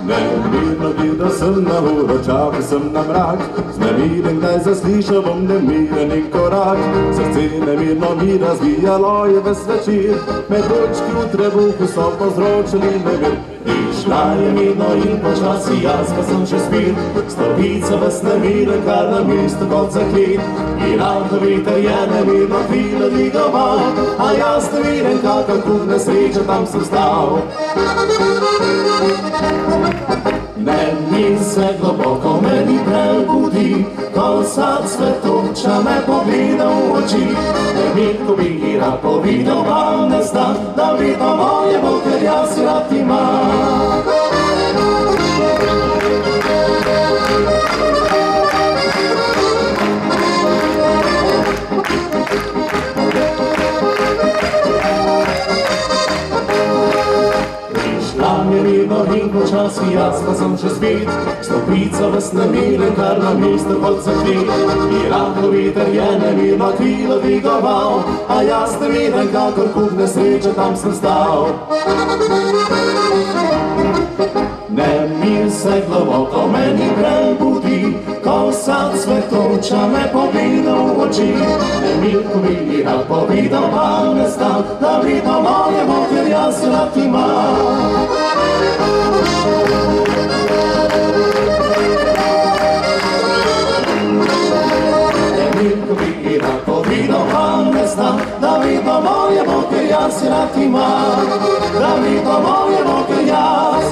Nemirno gledal sem na uro, čakal sem na mrak, znemiren, kdaj zaslišal bom nemireni korak. Srce nemirno mi razvijalo je ves večer, med očki v trebuhu so povzročili nemir. Išla je mirno in počasi, jaz pa sem še spit, stolpica ves nemiren, kar na mestu kot zaklet. In avtoviter je nemirno krilo dvigoval, a jaz nemiren, kakor kup nesreče, tam sem stal. Nemir se globoko meni prebudi, ko sad svetoča me pogleda v oči. Nemir, ko bi ji rad povedal, vam ne zna, da vedno moje bo, ker jaz rad imam. Nemirno in počasi, jaz pa sem še spet, stolpica ves nemiren, kar na mestu kot zaklet. In rahlo veter je nemirno krilo dvigoval, a jaz nemiren, kakor kup nesreče, tam sem stal. Nemir se globoko meni prebudi, ko sad svetoča me pogleda v oči. Nemir, ko bi ji rad povedal, pa ne zna, da vedno moje bo, ker jaz rad imam. Nemir, ko bi ji rad povedal, pa ne zna, da vedno moje bo, ker jaz rad imam. Da vedno moje bo, ker jaz